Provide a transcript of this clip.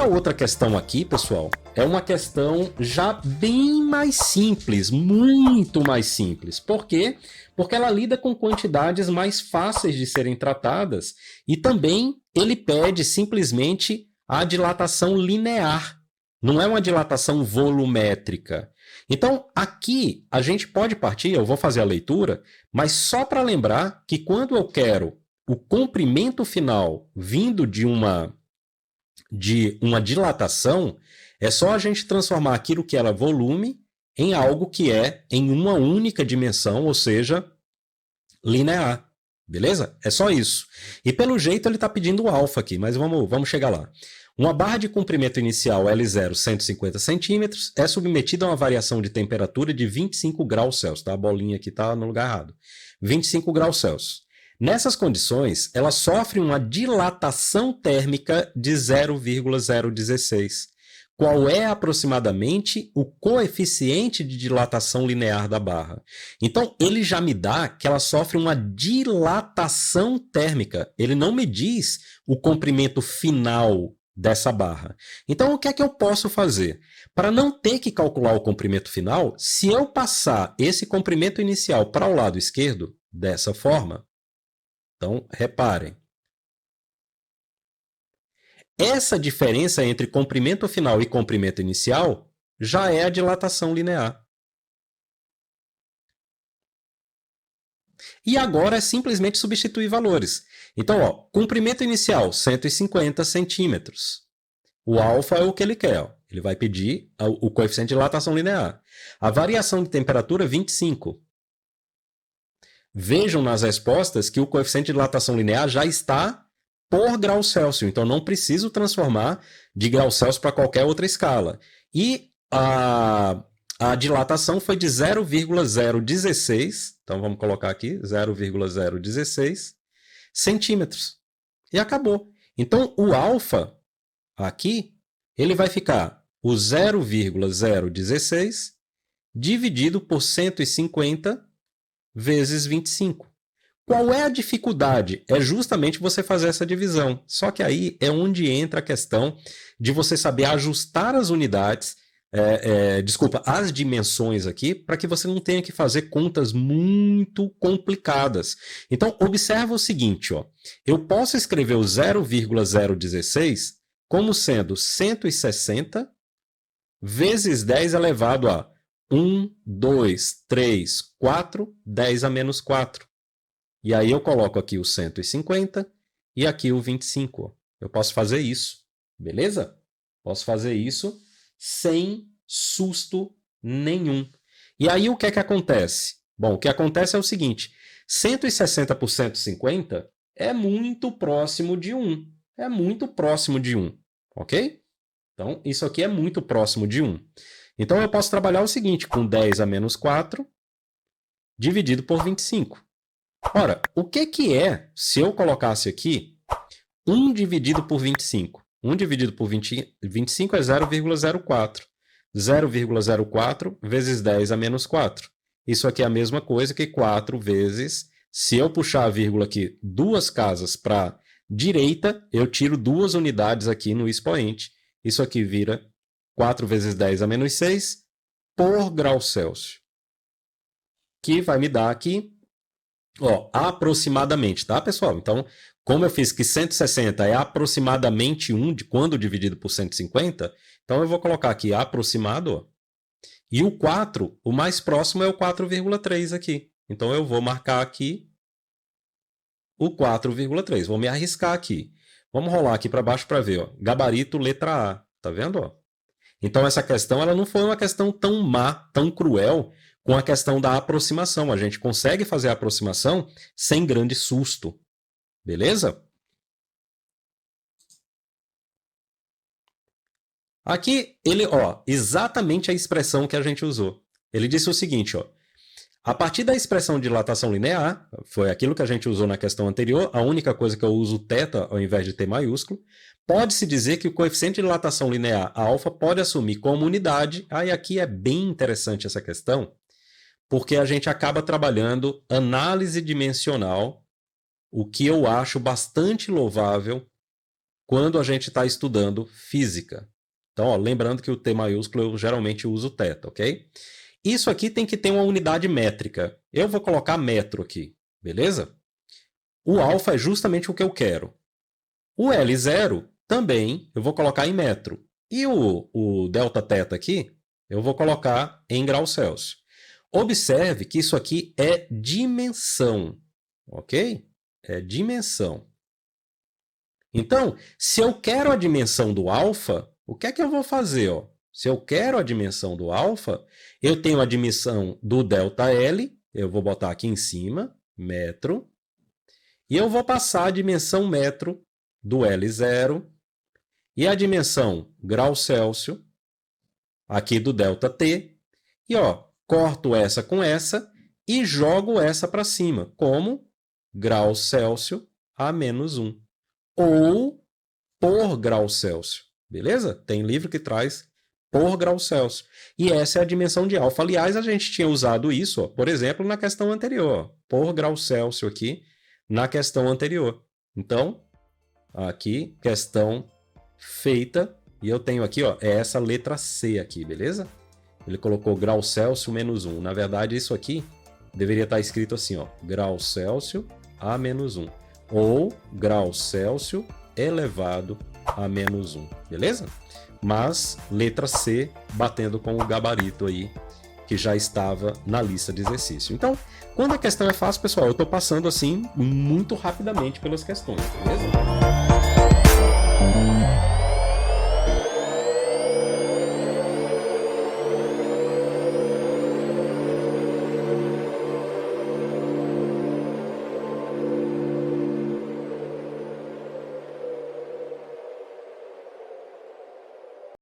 outra questão aqui, pessoal, é uma questão já bem mais simples, muito mais simples. Por quê? Porque ela lida com quantidades mais fáceis de serem tratadas e também ele pede simplesmente a dilatação linear, não é uma dilatação volumétrica. Então, aqui a gente pode partir, eu vou fazer a leitura, mas só para lembrar que quando eu quero o comprimento final vindo de uma dilatação, é só a gente transformar aquilo que era volume em algo que é em uma única dimensão, ou seja, linear. Beleza? É só isso. E pelo jeito ele está pedindo o alfa aqui, mas vamos chegar lá. Uma barra de comprimento inicial L0, 150 centímetros, é submetida a uma variação de temperatura de 25 graus Celsius. Tá? A bolinha aqui está no lugar errado. 25 graus Celsius. Nessas condições, ela sofre uma dilatação térmica de 0,016. Qual é aproximadamente o coeficiente de dilatação linear da barra? Então, ele já me dá que ela sofre uma dilatação térmica. Ele não me diz o comprimento final dessa barra. Então, o que é que eu posso fazer? Para não ter que calcular o comprimento final, se eu passar esse comprimento inicial para o lado esquerdo, dessa forma, então, reparem. Essa diferença entre comprimento final e comprimento inicial já é a dilatação linear. E agora é simplesmente substituir valores. Então, ó, comprimento inicial, 150 centímetros. O alfa é o que ele quer. Ó. Ele vai pedir o coeficiente de dilatação linear. A variação de temperatura, 25. Vejam nas respostas que o coeficiente de dilatação linear já está por grau Celsius. Então, não preciso transformar de grau Celsius para qualquer outra escala. E a dilatação foi de 0,016. Então, vamos colocar aqui 0,016 centímetros. E acabou. Então, o alfa aqui, ele vai ficar o 0,016 dividido por 150 vezes 25. Qual é a dificuldade? É justamente você fazer essa divisão. Só que aí é onde entra a questão de você saber ajustar as unidades, as dimensões aqui, para que você não tenha que fazer contas muito complicadas. Então, observa o seguinte, ó. Eu posso escrever o 0,016 como sendo 160 vezes 10 elevado a 1, 2, 3, 4, 10 a menos 4. E aí eu coloco aqui o 150 e aqui o 25. Eu posso fazer isso, beleza? Posso fazer isso sem susto nenhum. E aí o que é que acontece? Bom, o que acontece é o seguinte, 160 por 150 é muito próximo de 1. É muito próximo de 1, ok? Então, isso aqui é muito próximo de 1. Então, eu posso trabalhar o seguinte, com 10 a menos 4, dividido por 25. Ora, o que é, se eu colocasse aqui, 1 dividido por 25? 1 dividido por 25 é 0,04. 0,04 vezes 10 a menos 4. Isso aqui é a mesma coisa que 4 vezes, se eu puxar a vírgula aqui 2 casas para a direita, eu tiro 2 unidades aqui no expoente. Isso aqui vira 4 vezes 10 a menos 6 por grau Celsius. Que vai me dar aqui, ó, aproximadamente, tá, pessoal? Então, como eu fiz que 160 é aproximadamente 1 de quando dividido por 150, então eu vou colocar aqui aproximado, ó. E o 4, o mais próximo é o 4,3 aqui. Então eu vou marcar aqui o 4,3. Vou me arriscar aqui. Vamos rolar aqui para baixo para ver, ó. Gabarito letra A, tá vendo, ó? Então essa questão ela não foi uma questão tão má, tão cruel, com a questão da aproximação. A gente consegue fazer a aproximação sem grande susto. Beleza? Aqui, ele, ó, exatamente a expressão que a gente usou. Ele disse o seguinte, ó. A partir da expressão de dilatação linear, foi aquilo que a gente usou na questão anterior, a única coisa que eu uso θ ao invés de T maiúsculo, pode-se dizer que o coeficiente de dilatação linear alfa pode assumir como unidade, aí aqui é bem interessante essa questão, porque a gente acaba trabalhando análise dimensional, o que eu acho bastante louvável quando a gente está estudando física. Então, ó, lembrando que o T maiúsculo eu geralmente uso θ, ok? Isso aqui tem que ter uma unidade métrica. Eu vou colocar metro aqui, beleza? O alfa é justamente o que eu quero. O L0 também eu vou colocar em metro. E o Δθ aqui eu vou colocar em graus Celsius. Observe que isso aqui é dimensão, ok? É dimensão. Então, se eu quero a dimensão do alfa, o que é que eu vou fazer? Ó? Se eu quero a dimensão do alfa, eu tenho a dimensão do ΔL, eu vou botar aqui em cima, metro, e eu vou passar a dimensão metro do L0 e a dimensão grau Celsius, aqui do ΔT, e ó, corto essa com essa e jogo essa para cima, como grau Celsius a menos 1. Ou por grau Celsius, beleza? Tem livro que traz por grau Celsius. E essa é a dimensão de alfa. Aliás, a gente tinha usado isso, ó, por exemplo, na questão anterior. Ó, por grau Celsius aqui, na questão anterior. Então, aqui, questão feita. E eu tenho aqui, ó, é essa letra C aqui, beleza? Ele colocou grau Celsius menos 1. Na verdade, isso aqui deveria estar escrito assim, ó, grau Celsius a menos 1. Ou grau Celsius elevado a menos 1, beleza? Mas letra C batendo com o gabarito aí, que já estava na lista de exercício. Então, quando a questão é fácil, pessoal, eu estou passando assim muito rapidamente pelas questões, beleza?